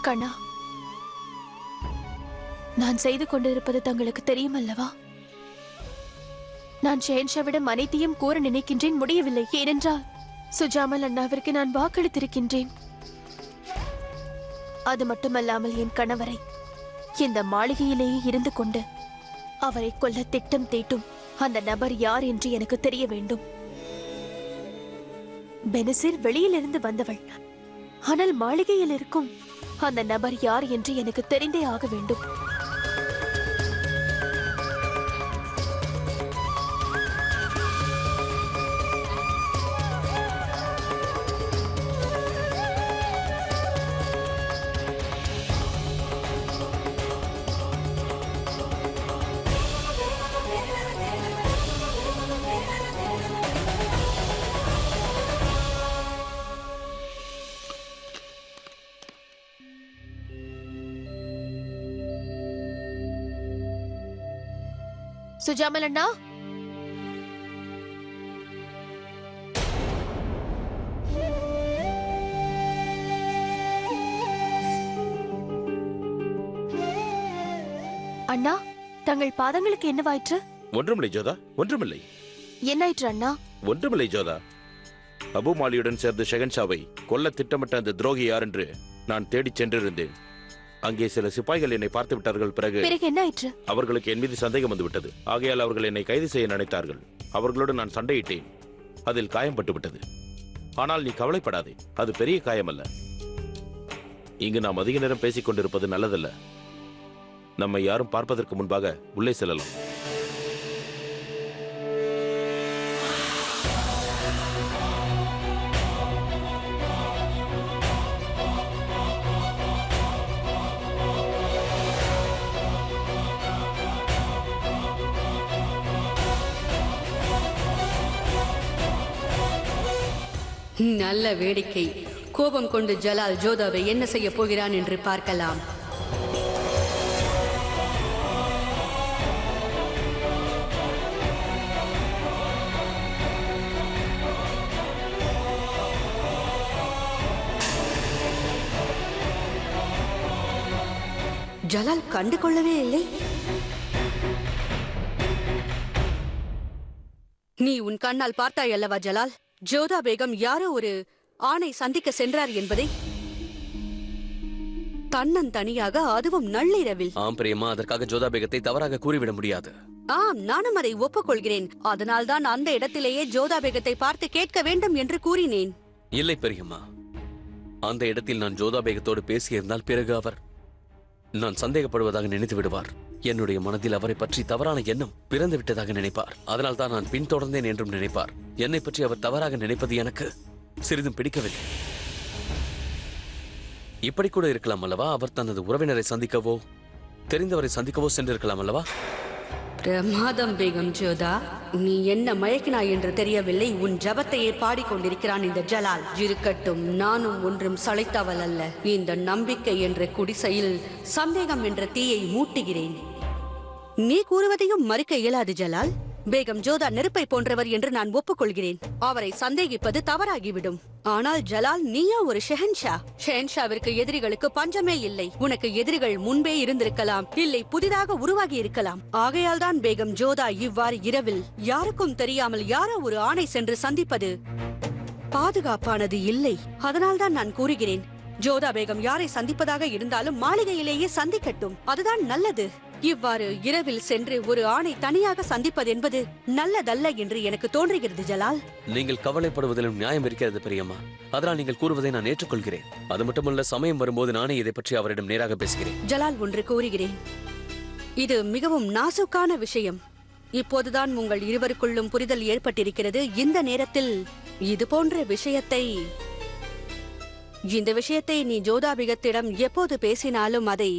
கண்ணா, நான் செய்து கொண்டிருப்பது தங்களுக்கு தெரியும் அல்லவா? நான் ஷெஹன்ஷாவிடம் அனைத்தையும் கூற நினைக்கின்றேன், முடியவில்லை. ஏனென்றால் சுஜாமல் அண்ணாவிற்கு நான் வாக்களித்திருக்கின்றேன். அது மட்டுமல்லாமல் என் கணவரை இந்த மாளிகையிலேயே இருந்து கொண்டு அவரை கொல்ல திட்டம் தீட்டும் அந்த நபர் யார் என்று எனக்கு தெரிய வேண்டும். பெனசீர் வெளியிலிருந்து வந்தவள், ஆனால் மாளிகையில் இருக்கும் அந்த நபர் யார் என்று எனக்கு தெரிந்தே ஆக வேண்டும். சுஜாமல் அண்ணா, அண்ணா, தங்கள் பாதங்களுக்கு என்னவாயிற்று? ஒன்றுமில்லை ஜோதா, ஒன்றுமில்லை. என்னாயிற்று அண்ணா? ஒன்றுமில்லை ஜோதா. அபு மாலியுடன் சேர்ந்து ஷெஹன்ஷாவை கொல்ல திட்டமிட்ட அந்த துரோகி யார் என்று நான் தேடிச் சென்றிருந்தேன். அங்கே சில சிப்பாய்கள் என்னை பார்த்து விட்டார்கள். பிறகு என்ன ஆயிற்று? அவர்களுக்கு என் மீது சந்தேகம் வந்துவிட்டது. ஆகையால் அவர்கள் என்னை கைது செய்ய நினைத்தார்கள். அவர்களோடு நான் சண்டையிட்டேன். அதில் காயம்பட்டு விட்டது. ஆனால் நீ கவலைப்படாதே, அது பெரிய காயம் அல்ல. இங்கு நாம் அதிக நேரம் பேசிக் கொண்டிருப்பது நல்லதல்ல. நம்மை யாரும் பார்ப்பதற்கு முன்பாக உள்ளே செல்லலாம். நல்ல வேடிக்கை. கோபம் கொண்டு ஜலால் ஜோதாவை என்ன செய்ய போகிறான் என்று பார்க்கலாம். ஜலால் கண்டு கொள்ளவே இல்லை. நீ உன் கண்ணால் பார்த்தாய் அல்லவா ஜலால்? ஜோதா பேகம் யாரோ ஒரு ஆணை சந்திக்க சென்றார் என்பதை, தன்னந்தனியாக, அதுவும் நள்ளிரவில். ஆம் பிரியமா, அதற்காக ஜோதா பேகத்தை தவறாக கூறிவிட முடியாது. ஆம், நானும் அதை ஒப்புக்கொள்கிறேன். அதனால்தான் அந்த இடத்திலேயே ஜோதா பேகத்தை பார்த்து கேட்க வேண்டும் என்று கூறினேன். இல்லை பெரியம்மா, அந்த இடத்தில் நான் ஜோதா பேகத்தோடு பேசியிருந்தால் பிறகு அவர் நான் சந்தேகப்படுவதாக நினைத்து விடுவார். என்னுடைய மனதில் அவரை பற்றி தவறான எண்ணம் பிறந்து விட்டதாக நினைப்பார். அதனால் தான் நான் பின்தொடர்ந்தேன் என்றும் நினைப்பார். என்னை பற்றி அவர் தவறாக நினைப்பது எனக்கு சிறிதும் பிடிக்கவில்லை. இப்படி கூட இருக்கலாம் அல்லவா? அவர் தனது உறவினரை சந்திக்கவோ தெரிந்தவரை சந்திக்கவோ சென்றிருக்கலாம் அல்லவா? பிரமாதம் பேகம் ஜோதா, நீ என்ன மயக்கினாய் என்று தெரியவில்லை. உன் ஜபத்தையே பாடிக்கொண்டிருக்கிறான் இந்த ஜலால். இருக்கட்டும், நானும் ஒன்றும் சளைத்தவள் அல்ல. இந்த நம்பிக்கை என்ற குடிசையில் சந்தேகம் என்ற தீயை மூட்டுகிறேன். நீ கூறுவதையும் மறுக்க இயலாது ஜலால். பேகம் ஜோதா நெருப்பை போன்றவர் என்று நான் ஒப்புக்கொள்கிறேன். அவரை சந்தேகிப்பது தவறாகிவிடும். ஆனால் ஜலால், நீயா ஒரு ஷெஹன்ஷா. ஷெஹன்ஷாவிற்கு எதிரிகளுக்கு பஞ்சமே இல்லை. உனக்கு எதிரிகள் முன்பே இருந்திருக்கலாம், இல்லை புதிதாக உருவாகி இருக்கலாம். ஆகையால் தான் பேகம் ஜோதா இவ்வாறு இரவில் யாருக்கும் தெரியாமல் யாரோ ஒரு ஆணை சென்று சந்திப்பது பாதுகாப்பானது இல்லை. அதனால் தான் நான் கூறுகிறேன், ஜோதா பேகம் யாரை சந்திப்பதாக இருந்தாலும் மாளிகையிலேயே சந்திக்கட்டும், அதுதான் நல்லது. இவ்வாறு இரவில் சென்று ஒரு ஆணை தனியாக சந்திப்பது என்பது நல்லதல்ல என்று எனக்கு தோன்றுகிறது ஜலால். நீங்கள் கவலைப்படுவதிலும் நியாயம் இருக்கிறது பெரியம்மா. அதனால் நீங்கள் கூறுவதை நான் ஏற்றுக்கொள்கிறேன். அது மட்டுமல்ல, சமயம் வரும்போது நானே இதை பற்றி அவரிடம் நேராக பேசுகிறேன். ஜலால், ஒன்று கூறுகிறேன். இது மிகவும் நாசுக்கான விஷயம். இப்போதுதான் உங்கள் இருவருக்குள்ளும் புரிதல் ஏற்பட்டிருக்கிறது. இந்த நேரத்தில் இது போன்ற இந்த விஷயத்தை நீ ஜோதாபிகத்திடம் எப்போது பேசினாலும் அதை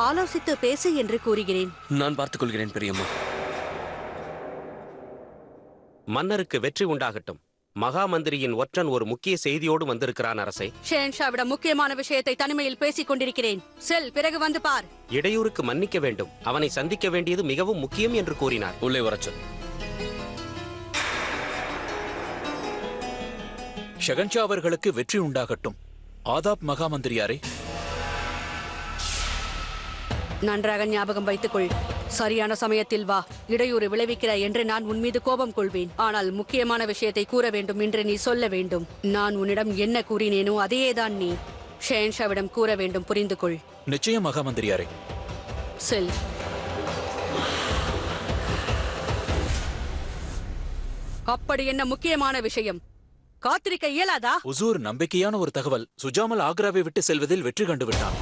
ஆலோசித்து பேசு என்று கூறுகிறேன். நான் பார்த்துக் கொள்கிறேன் பெரியம்மா. மன்னருக்கு வெற்றி உண்டாகட்டும். மகா மந்திரியின் ஒற்றன் ஒரு முக்கிய செய்தியோடு வந்திருக்கிறான் அரசே. ஷெஹன்ஷாவிடம் முக்கியமான விஷயத்தை தனிமையில் பேசிக் கொண்டிருக்கிறேன். செல், பிறகு வந்து பார். இடையூறுக்கு மன்னிக்க வேண்டும். அவனை சந்திக்க வேண்டியது மிகவும் முக்கியம் என்று கூறினார். உள்ளே வரச்சொல். ஷெஹன்ஷா அவர்களுக்கு வெற்றி உண்டாகட்டும். ஆதாப் மகா மந்திரியாரே. நன்றாக ஞாபகம் வைத்துக்கொள். சரியான சமயத்தில் வா. இடையூறு விளைவிக்கிறாய் என்று நான் உன் மீது கோபம் கொள்வேன். ஆனால் முக்கியமான விஷயத்தை கூற வேண்டும் என்று நீ சொல்ல வேண்டும். நான் உன்னிடம் என்ன கூறினேனோ அதையேதான் நீ ஷெஹன்ஷாவிடம் கூற வேண்டும். புரிந்து கொள். நிச்சயம் மகாமந்திரியாரே. செல். அப்படி என்ன முக்கியமான விஷயம்? காத்திருக்க இயலாதா? உசூர், நம்பிக்கையான ஒரு தகவல். சுஜாமல் ஆக்ராவை விட்டு செல்வதில் வெற்றி கண்டு விட்டான்.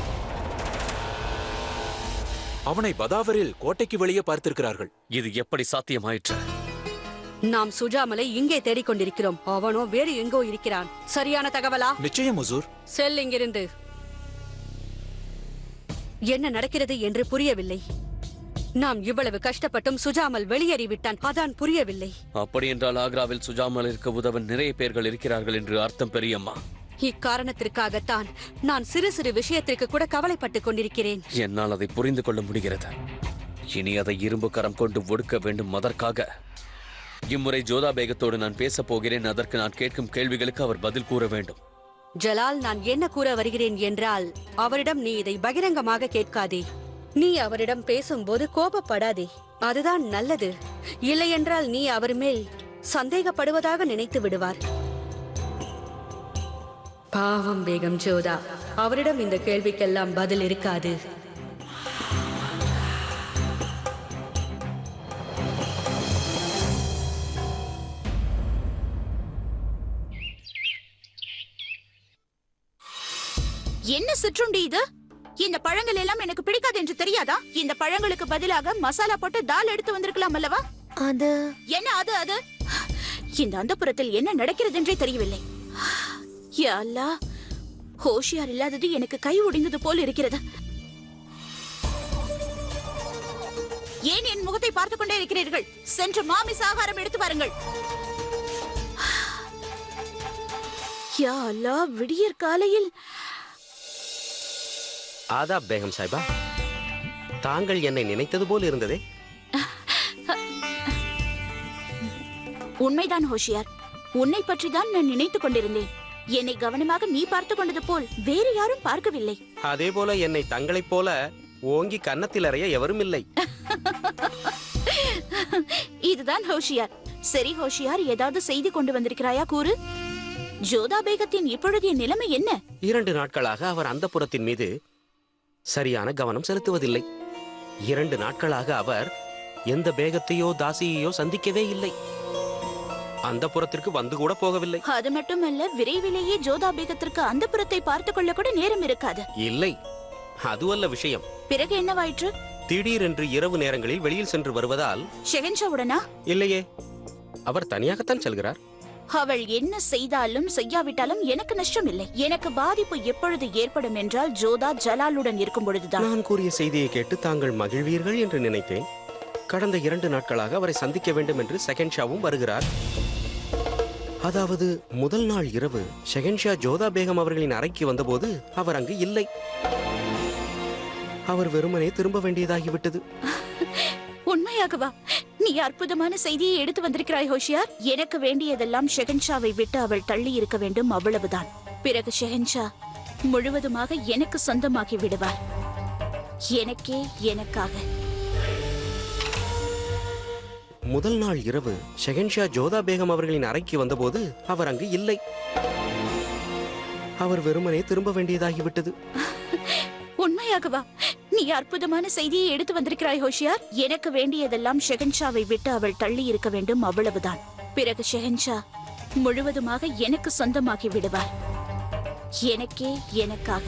அவனை பதாவரில் கோட்டைக்கு வெளியே பார்த்திருக்கிறார்கள். இது எப்படி சாத்தியமாயிற்று? நாம் சுஜாமலை இங்கே தேடிக்கொண்டிருக்கிறோம். அவனோ வேறு எங்கோ இருக்கிறான். சரியான தகவலா? நிச்சயம் உசூர். செல் இங்கிருந்து. என்ன நடக்கிறது என்று புரியவில்லை. நாம் இவ்வளவு கஷ்டப்பட்டும் சுஜாமல் வெளியேறிவிட்டான். அதான் புரியவில்லை. அப்படி என்றால் ஆக்ராவில் சுஜாமலிற்கு உதவ நிறைய பேர்கள் இருக்கிறார்கள் என்று அர்த்தம் பெரியம்மா. இக்காரணத்திற்காகத்தான் நான் சிறு சிறு விஷயத்திற்கு கூட கவலைப்பட்டுக் கொண்டிருக்கிறேன். என்னால் அதை புரிந்து கொள்ள முடிகிறது. இனி அதை இரும்பு கரம் கொண்டு ஒடுக்க வேண்டும். அதற்காக இம்முறை ஜோதா பேகத்தோடு நான் பேசப் போகிறேன். அதற்கு நான் கேட்கும் கேள்விகளுக்கு அவர் பதில் கூற வேண்டும். ஜலால், நான் என்ன கூற வருகிறேன் என்றால், அவரிடம் நீ இதை பகிரங்கமாக கேட்காதே. நீ அவரிடம் பேசும்போது கோபப்படாதே. அதுதான் நல்லது. இல்லையென்றால் நீ அவர் மேல் சந்தேகப்படுவதாக நினைத்து விடுவார். பாவம் பேகம் ஜோதா, அவரிடம் இந்த கேள்விக்கெல்லாம் பதில் இருக்காது. என்ன சிற்றுண்டி இது? இந்த பழங்கள் எல்லாம் எனக்கு பிடிக்காது என்று தெரியாதா? இந்த பழங்களுக்கு பதிலாக மசாலா போட்டு தால் எடுத்து வந்திருக்கலாம் அல்லவா? அது என்ன அது? அது இந்த அந்தப்புறத்தில் என்ன நடக்கிறது என்றே தெரியவில்லை. யா அல்லாஹ், ஹோஷியார் இல்லாதது எனக்கு கை ஒடிந்தது போல் இருக்கிறது. ஏன் என் முகத்தை பார்த்துக் கொண்டே இருக்கிறீர்கள்? சென்று மாமிச ஆகாரம் எடுத்து வாருங்கள். யா அல்லாஹ், விடியற் காலையில். ஆதாப் பேகம் சாஹிபா, தாங்கள் என்னை நினைத்தது போல் இருந்ததே. உண்மைதான் ஹோஷியார், உன்னை பற்றி தான் நான் நினைத்துக் கொண்டிருந்தேன். என்னை கவனமாக நீ பார்த்துக் கொண்டது போல் வேறு யாரும் பார்க்கவில்லை. அதே போல என்னை தங்களைப் போல ஓங்கி கன்னத்தில் அறைய எவரும் இல்லை. இதுதான் ஹோஷியார். சரி ஹோஷியார், ஏதாவது செய்தி கொண்டு வந்திருக்கிறாயா கூறு. ஜோதா பேகத்தின் இப்பொழுதைய நிலைமை என்ன? 2 நாட்களாக அவர் அந்த புறத்தின் மீது சரியான கவனம் செலுத்துவதில்லை. 2 நாட்களாக அவர் எந்த பேகத்தையோ தாசியையோ சந்திக்கவே இல்லை. அந்த புறத்திற்கு வந்து கூட போகவில்லை. அது மட்டுமல்ல, விரைவிலேயே ஜோதா பேகத்திற்கு அந்த புறத்தை பார்த்துக் கொள்ள கூட நேரம் இருக்காது. இல்லை, அதுவல்ல விஷயம். பிறகு என்னவாயிற்று? திடீரென்று இரவு நேரங்களில் வெளியில் சென்று வருவதால். ஷெஹன்ஷாவுடனா? இல்லையே, அவர் தனியாகத்தான் செல்கிறார். அவள் என்ன செய்தாலும் செய்யாவிட்டாலும் எனக்கு நஷ்டம் இல்லை. எனக்கு பாதிப்பு எப்பொழுது ஏற்படும் என்றால் ஜோதா ஜலாலுடன் இருக்கும் பொழுதுதான். நான் கூறிய செய்தியை கேட்டு தாங்கள் மகிழ்வீர்கள் என்று நினைத்தேன். கடந்த 2 நாட்களாக அவரை சந்திக்க வேண்டும் என்று ஷெஹன்ஷாவும் வருகிறார். அதாவது முதல் நாள் இரவு ஷெஹன்ஷா ஜோதா பேகம் அவர்களின் அறைக்கு வந்தபோது அவர் அங்கு இல்லை. அவர் வெறுமனே திரும்ப வேண்டியதாகிவிட்டது. உண்மையாகவா? நீ அற்புதமான செய்தியை எடுத்து வந்திருக்கிறாய் ஹோஷியார். எனக்கு வேண்டியதெல்லாம் ஷெஹன்ஷாவை விட்டு அவள் தள்ளி இருக்க வேண்டும், அவ்வளவுதான். பிறகு ஷெஹன்ஷா முழுவதுமாக எனக்கு சொந்தமாகி விடுவார். எனக்கே, எனக்காக. முதல் நாள் இரவு ஷெஹன்ஷா ஜோதா பேகம் அவர்களின் அறைக்கு வந்தபோது அவர் அங்கு இல்லை. அவர் வெறுமனே திரும்ப வேண்டியதாகிவிட்டது. உண்மையாகவா? நீ அற்புதமான செய்தியை எடுத்து வந்திருக்கிறாய் ஹோஷியார். எனக்கு வேண்டியதெல்லாம் ஷெஹன்ஷாவை விட்டு அவள் தள்ளி இருக்க வேண்டும், அவ்வளவுதான். பிறகு ஷெஹன்ஷா முழுவதுமாக எனக்கு சொந்தமாகி விடுவார். எனக்கே, எனக்காக.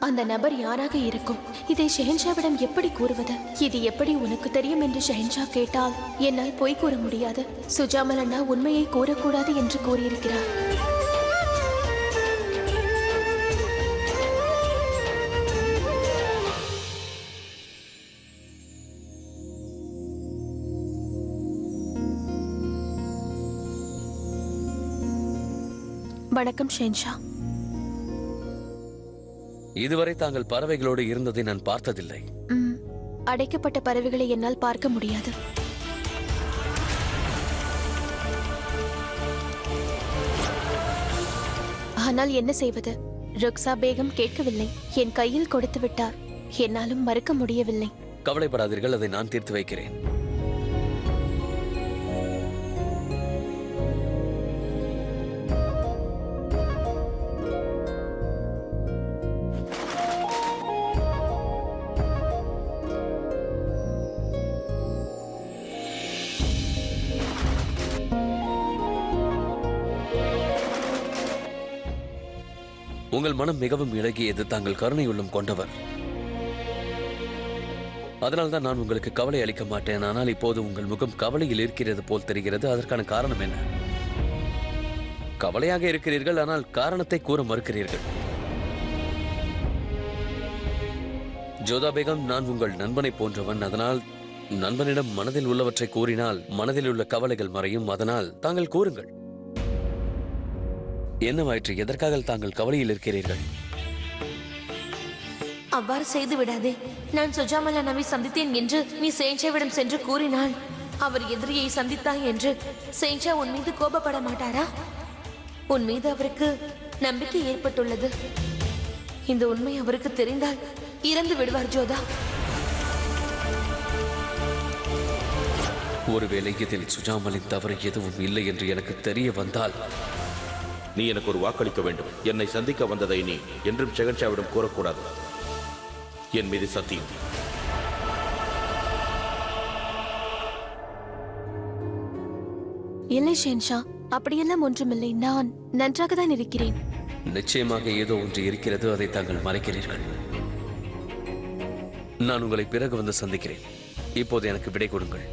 அந்த நபர் யாராக இருக்கும்? இதை ஷெஹன்ஷாவிடம் எப்படி கூறுவது? இது எப்படி உனக்கு தெரியும் என்று ஷெஹன்ஷா கேட்டால் என்னால் பொய் கூற முடியாது. சுஜாமல் அண்ணா உண்மையை கூறக்கூடாது என்று கூறியிருக்கிறார். வணக்கம் ஷெஹன்ஷா. இதுவரை தாங்கள் பறவைகளோடு இருந்ததை நான் பார்த்ததில்லை. அடைக்கப்பட்ட பறவைகளை என்னால் பார்க்க முடியாது. ஆனால் என்ன செய்வது? ருக்ஸா பேகம் கேட்கவில்லை. என் கையில் கொடுத்து விட்டார். என்னாலும் மறுக்க முடியவில்லை. கவலைப்படாதீர்கள், அதை நான் தீர்த்து வைக்கிறேன். உங்கள் மனம் மிகவும் இழகியது. தாங்கள் கருணை உள்ளம் கொண்டவர். அதனால்தான் நான் உங்களுக்கு கவலை அளிக்க மாட்டேன். ஆனால் இப்போது உங்கள் முகம் கவலையில் இருக்கிறது போல் தெரிகிறது. அதற்கான காரணம் என்ன? கவலையாக இருக்கிறீர்கள், ஆனால் காரணத்தை கூற மறுக்கிறீர்கள். ஜோதா பேகம், நான் உங்கள் நண்பனை போன்றவன். அதனால் நண்பனிடம் மனதில் உள்ளவற்றை கூறினால் மனதில் உள்ள கவலைகள் மறையும். அதனால் தாங்கள் கூறுங்கள். என்னவாயிற்று? எதற்காக தாங்கள் கவலையில் இருக்கிறீர்கள்? அவ்வாறு செய்து விடாதே. நான் சுஜாமல் அண்ணாவை சந்தித்தேன் என்று நீ சேஞ்சாவிடம் சென்று கூறினால் அவர் எதிரியை சந்தித்தாய் என்று சேஞ்சா உன் மீது கோபப்பட மாட்டாரா? உன் மீது அவருக்கு நம்பிக்கை ஏற்பட்டுள்ளது. இந்த உண்மை அவருக்கு தெரிந்தால் இறந்து விடுவார் ஜோதா. ஒருவேளை இதில் சுஜாமலின் தவறு எதுவும் இல்லை என்று எனக்கு தெரிய வந்தால் நீ எனக்கு ஒரு வாக்களிக்க வேண்டும். என்னை சந்திக்க வந்ததை நீ என்றும் ஷெஹன்ஷாவிடம் கூறக்கூடாது. என் மீது சத்தியம். இல்லை ஷெஹன்ஷா, அப்படியெல்லாம் ஒன்றுமில்லை. நான் நன்றாக தான் இருக்கிறேன். நிச்சயமாக ஏதோ ஒன்று இருக்கிறது. அதை தாங்கள் மறைக்கிறீர்கள். நான் உங்களை பிறகு வந்து சந்திக்கிறேன். இப்போது எனக்கு விடை கொடுங்கள்.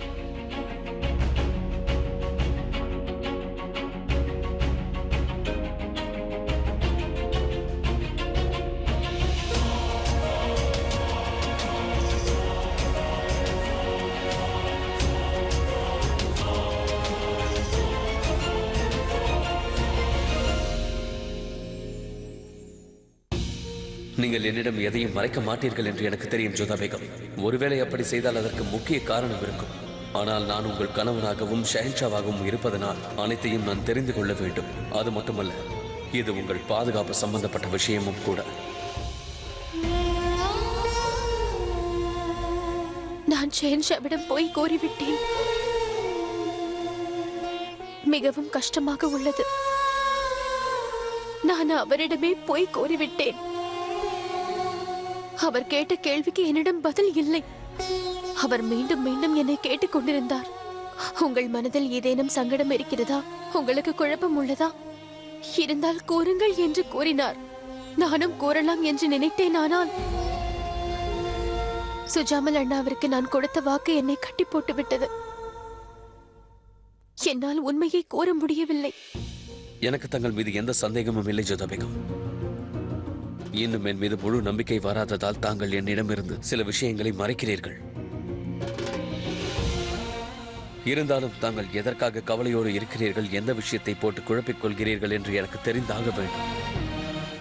நீங்கள் என்னிடம் எதையும் மறைக்க மாட்டீர்கள் என்று எனக்கு தெரியும் ஜோதா பேகம். ஒருவேளை அப்படி செய்தால் அதற்கு முக்கிய காரணம் இருக்கும். ஆனால் நான் உங்கள் கணவனாகவும் ஷெஹன்ஷாவாகவும் இருப்பதனால் அனைத்தையும் நான் தெரிந்து கொள்ள வேண்டும். அது மட்டுமல்ல, இது உங்கள் பாதுகாப்பு சம்பந்தப்பட்ட விஷயமும் கூட. நான் ஷெஹன்ஷாவிடம் போய் கோரிவிட்டேன். மிகவும் கஷ்டமாக உள்ளது. நான் அவரிடமே போய் கோரிவிட்டேன். அவர் கேட்ட கேள்விக்கு என்னிடம் பதில் இல்லை. அவர் மீண்டும் மீண்டும் என்னை கேட்டுக் கொண்டிருந்தார். உங்கள் மனதில் ஏதேனும் சங்கடம் இருக்கிறதா? உங்களுக்கு குழப்பம் உள்ளதா? இருந்தால் கூறுங்கள் என்று கூறினார். நானும் கூறலாம் என்று நினைத்தேன். ஆனால் சுஜாமல் அண்ணாவிற்கு நான் கொடுத்த வாக்கு என்னை கட்டி போட்டு விட்டது. என்னால் உண்மையை கூற முடியவில்லை. எனக்கு தங்கள் மீது எந்த சந்தேகமும் இல்லை ஜோதா பேகம். இன்னும் என் மீது முழு நம்பிக்கை வராததால் தாங்கள் என்னிடமிருந்து சில விஷயங்களை மறைக்கிறீர்கள். இருந்தாலும் தாங்கள் எதற்காக கவலையோடு இருக்கிறீர்கள், எந்த விஷயத்தை போட்டு குழப்பிக் கொள்கிறீர்கள் என்று எனக்கு தெரிந்தாக வேண்டும்.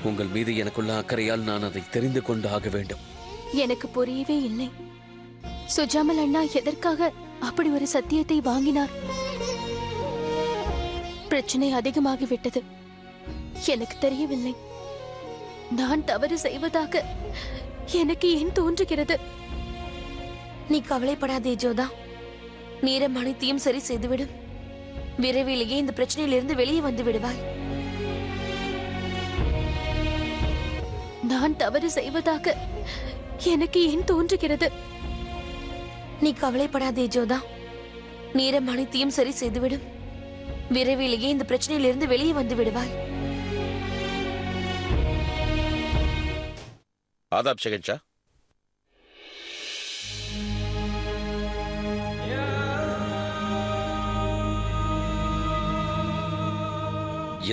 உங்கள் மீது எனக்குள்ள அக்கறையால் நான் அதை தெரிந்து கொண்டு ஆக வேண்டும். எனக்கு புரியவே இல்லை. சுஜாமல் அண்ணா எதற்காக அப்படி ஒரு சத்தியத்தை வாங்கினார்? பிரச்சனை அதிகமாகிவிட்டது. எனக்கு தெரியவில்லை. நான் தவறு செய்வதாக எனக்கு ஏன் தோன்றுகிறது? நீ கவலைப்படாதே ஜோதா. நேரம் அனைத்தையும் சரி செய்துவிடும். விரைவிலேயே இந்த பிரச்சனையிலிருந்து வெளியே வந்து விடுவாய். நான் தவறு செய்வதாக எனக்கு ஏன் தோன்றுகிறது? நீ கவலைப்படாதே ஜோதா. நேரம் அனைத்தையும் சரி செய்துவிடும். விரைவிலேயே இந்த பிரச்சனையிலிருந்து வெளியே வந்து விடுவாய். ஆதாப் ஷெஹன்ஷா.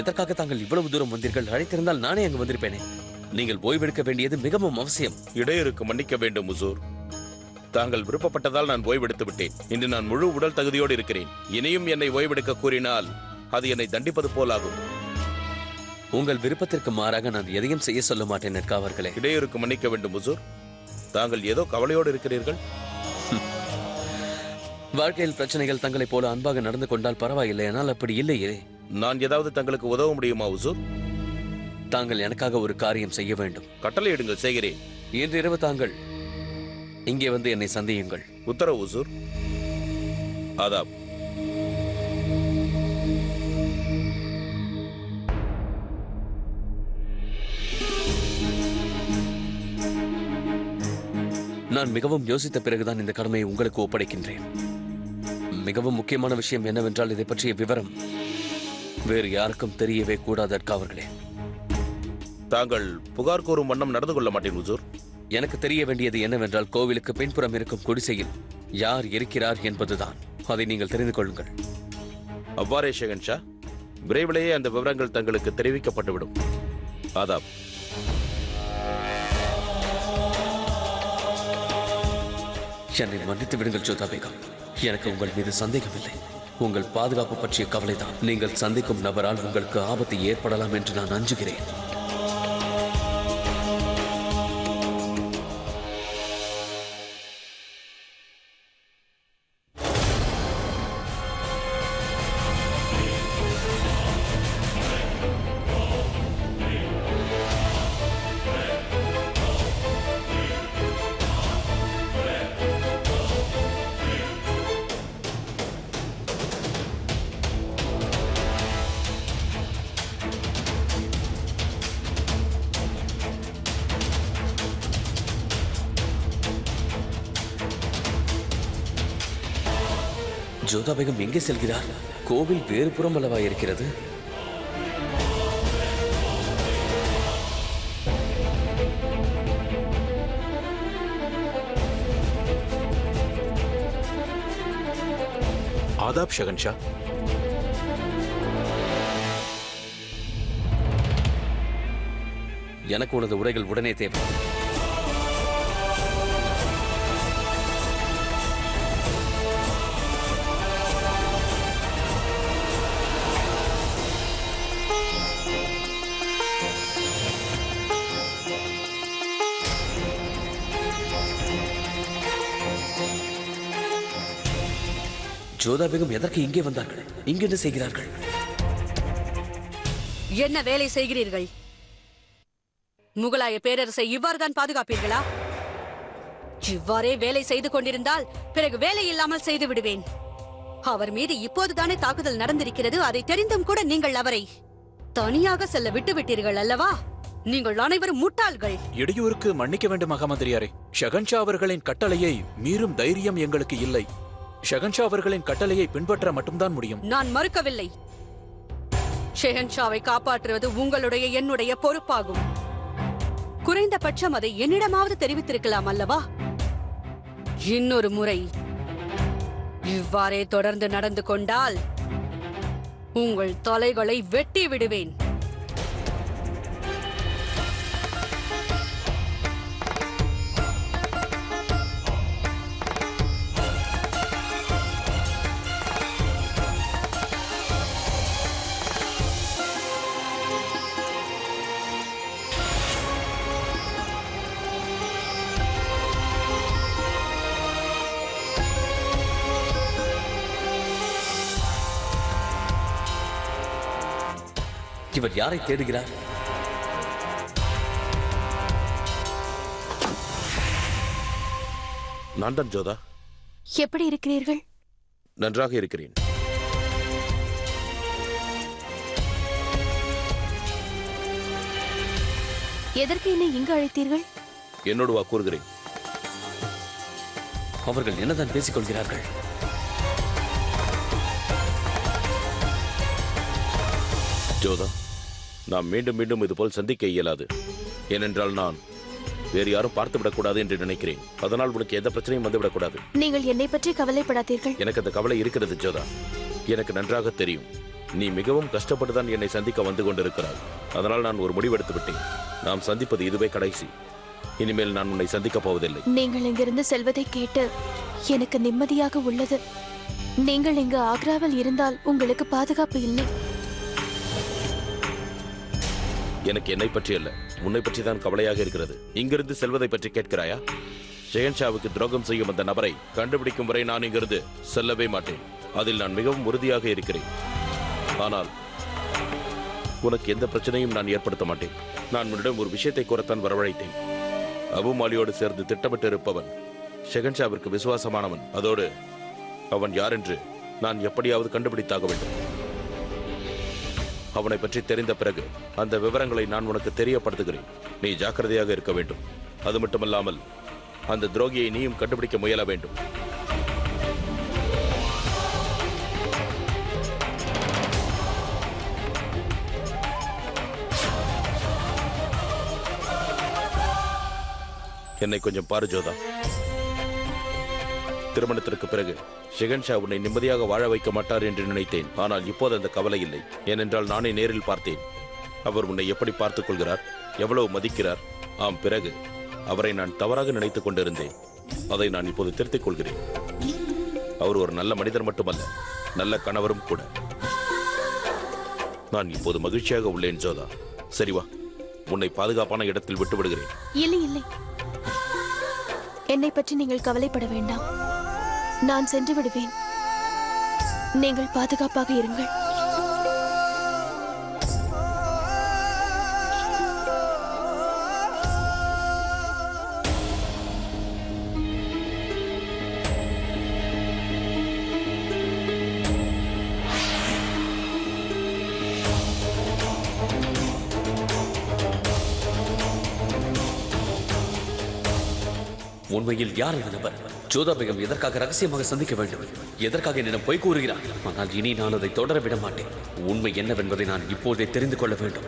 எதற்காக தாங்கள் இவ்வளவு தூரம் வந்தீர்கள்? அழைத்திருந்தால் நானே அங்கு வந்திருப்பேனே. நீங்கள் ஓய்வெடுக்க வேண்டியது மிகவும் அவசியம். இடையூறுக்கு மன்னிக்க வேண்டும் முசூர். தாங்கள் விருப்பப்பட்டதால் நான் ஓய்வெடுத்து விட்டேன். இன்று நான் முழு உடல் தகுதியோடு இருக்கிறேன். இனியும் என்னை ஓய்வெடுக்க கூறினால் அது என்னை தண்டிப்பது போலாகும். உங்கள் விருப்பத்திற்கு மாறாக நான் எதையும் செய்ய சொல்ல மாட்டேன் நெற்காவர்களே. இடையூறுக்கு மன்னிக்க வேண்டும் முசூர். தாங்கள் ஏதோ கவலையோடு இருக்கிறீர்கள். வாழ்க்கையில் பிரச்சனைகள் தங்களைப் போல அன்பாக நடந்து கொண்டால் பரவாயில்லை. ஆனால் அப்படி இல்லையே. நான் ஏதாவது தங்களுக்கு உதவ முடியுமா உசூர்? தாங்கள் எனக்காக ஒரு காரியம் செய்ய வேண்டும். கட்டளையிடுங்கள், செய்கிறேன். இன்று இரவு தாங்கள் இங்கே வந்து என்னை சந்தியுங்கள். உத்தரவு ஹுசூர். ஆதாப். நான் மிகவும் யோசித்த பிறகுதான் இந்த கடமையை உங்களுக்கு ஒப்படைக்கின்றேன். மிகவும் முக்கியமான விஷயம் என்னவென்றால் இதை பற்றிய விவரம் வேறு யாருக்கும் தெரியவே கூடாது அவர்களே. தாங்கள் புகார் கூறும் வண்ணம் நடந்து கொள்ள மாட்டேன் ஹுசூர். எனக்கு தெரிய வேண்டியது என்னவென்றால் கோவிலுக்கு பின்புறம் இருக்கும் குடிசையில் யார் இருக்கிறார் என்பதுதான். அதை நீங்கள் தெரிந்து கொள்ளுங்கள். அவ்வாறே ஷெஹன்ஷா, விரைவிலேயே அந்த விவரங்கள் தங்களுக்கு தெரிவிக்கப்பட்டுவிடும். ஆதாப். என்னை மன்னித்து விடுங்கள் ஜோதா பேகம். எனக்கு உங்கள் மீது சந்தேகமில்லை. உங்கள் பாதுகாப்பு பற்றிய கவலைதான். நீங்கள் சந்திக்கும் நபரால் உங்களுக்கு ஆபத்து ஏற்படலாம் என்று நான் அஞ்சுகிறேன். ஜோதா பேகம் எங்கே செல்கிறார்? கோவில் வேறு புறம் அல்லவா இருக்கிறது? ஆதாப் ஷெஹன்ஷா. எனக்கு உனது உடைகள் உடனே தேவை. ஜோதா பேகம் எதற்கு இங்கே வந்தார்கள்? இங்கு என்ன செய்கிறார்கள்? என்ன வேலை செய்கிறீர்கள்? முகலாய பேரரசை இவ்வாறுதான் பாதுகாப்பீர்களா? இவ்வாறே வேலை செய்து கொண்டிருந்தால் பிறகு வேலை இல்லாமல் செய்து விடுவேன். அவர் மீது இப்போதுதானே தாக்குதல் நடந்திருக்கிறது. அதை தெரிந்தும் கூட நீங்கள் அவரை தனியாக செல்ல விட்டுவிட்டீர்கள் அல்லவா? நீங்கள் அனைவரும் முட்டாள்கள். இடையூறுக்கு மன்னிக்க வேண்டும் மகாமந்திரியாரே. ஷெஹன்ஷா அவர்களின் கட்டளையை மீறும் தைரியம் எங்களுக்கு இல்லை. ஷெஹன்ஷா அவர்களின் கட்டளையை பின்பற்ற மட்டும்தான் முடியும். நான் மறுக்கவில்லை. ஷெஹன்ஷாவை காப்பாற்றுவது உங்களுடைய என்னுடைய பொறுப்பாகும். குறைந்தபட்சம் அதை என்னிடமாவது தெரிவித்திருக்கலாம் அல்லவா? இன்னொரு முறை இவ்வாறே தொடர்ந்து நடந்து கொண்டால் உங்கள் தலைகளை வெட்டி விடுவேன். இவர் யாரை தேடுகிறார்? நான் தான் ஜோதா. எப்படி இருக்கிறீர்கள்? நன்றாக இருக்கிறேன். எதற்கு என்னை இங்கு அழைத்தீர்கள்? என்னோடு வா, கூறுகிறேன். அவர்கள் என்னதான் பேசிக் கொள்கிறார்கள்? ஜோதா, நாம் மீண்டும் மீண்டும் இதுபோல் சந்திக்க இயலாது. ஏனென்றால் நான் வேறு யாரும் பார்த்துவிடக்கூடாது என்று நினைக்கிறேன். அதனால் உனக்கு எந்த பிரச்சனையும் வந்துவிடக்கூடாது. நீங்கள் என்னை பற்றி கவலைப்படாதீர்கள். எனக்கு அந்த கவலை இருக்கிறது ஜோதா. எனக்கு நன்றாக தெரியும். நீ மிகவும் கஷ்டப்பட்டுதான் என்னை சந்திக்க வந்து கொண்டிருக்கிறாய். அதனால் நான் ஒரு முடிவெடுத்து விட்டேன். நாம் சந்திப்பது இதுவே கடைசி. இனிமேல் நான் உன்னை சந்திக்கப் போவதில்லை. நீங்கள் இங்கிருந்து செல்வதை கேட்டு எனக்கு நிம்மதியாக உள்ளது. நீங்கள் இங்கு ஆக்ராவில் இருந்தால் உங்களுக்கு பாதுகாப்பு இல்லை. எனக்கு என்னை பற்றி அல்ல, உன்னை பற்றி தான் கவலையாக இருக்கிறது. இங்கிருந்து செல்வதை பற்றி கேட்கிறாயா? ஷெஹன்ஷாவுக்கு துரோகம் செய்யும் அந்த நபரை கண்டுபிடிக்கும் வரை நான் இங்கிருந்து செல்லவே மாட்டேன். அதில் நான் மிகவும் உறுதியாக இருக்கிறேன். ஆனால் உனக்கு எந்த பிரச்சனையும் நான் ஏற்படுத்த மாட்டேன். நான் உன்னிடம் ஒரு விஷயத்தை கூறத்தான் வரவழைத்தேன். அபு மாலியோடு சேர்ந்து திட்டமிட்டு இருப்பவன் ஷெகன்ஷாவிற்கு விசுவாசமானவன். அதோடு அவன் யார் என்று நான் எப்படியாவது கண்டுபிடித்தாக வேண்டும். அவனை பற்றி தெரிந்த பிறகு அந்த விவரங்களை நான் உனக்கு தெரியப்படுத்துகிறேன். நீ ஜாக்கிரதையாக இருக்க வேண்டும். அது மட்டுமல்லாமல் அந்த துரோகியை நீயும் கண்டுபிடிக்க முயல வேண்டும். என்னை கொஞ்சம் பாரு ஜோதா. திருமணத்திற்கு பிறகு ஷெகன்ஷா உன்னை நிம்மதியாக வாழ வைக்க மாட்டார் என்று நினைத்தேன். ஆனால் இப்போது அந்த கவலை இல்லை. ஏனென்றால் நானே நேரில் பார்த்தேன். அவர் உன்னை எப்படி பார்த்துக் கொள்கிறார், எவ்வளவு மதிக்கிறார். ஆம், பிறகு அவரை நான் தவறாக நினைத்துக் கொண்டிருந்தேன். அதை நான் இப்போது திருத்திக் கொள்கிறேன். அவர் ஒரு நல்ல மனிதர் மட்டுமல்ல, நல்ல கணவரும் கூட. நான் இப்போது மகிழ்ச்சியாக உள்ளேன் ஜோதா. சரி வா, உன்னை பாதுகாப்பான இடத்தில் விட்டு விடுகிறேன். இல்லை இல்லை, என்னை பற்றி நீங்கள் கவலைப்பட வேண்டாம். நான் சென்று விடுவேன். நீங்கள் பாதுகாப்பாக இருங்கள். உண்மையில் யார் இந்த நபர்? ஜோதா பேகம் எதற்காக ரகசியமாக சந்திக்க வேண்டும்? எதற்காக என்னிடம் பொய் கூறுகிறார்? ஆனால் இனி நான் அதை தொடர விட மாட்டேன். உண்மை என்னவென்பதை நான் இப்போதே தெரிந்து கொள்ள வேண்டும்.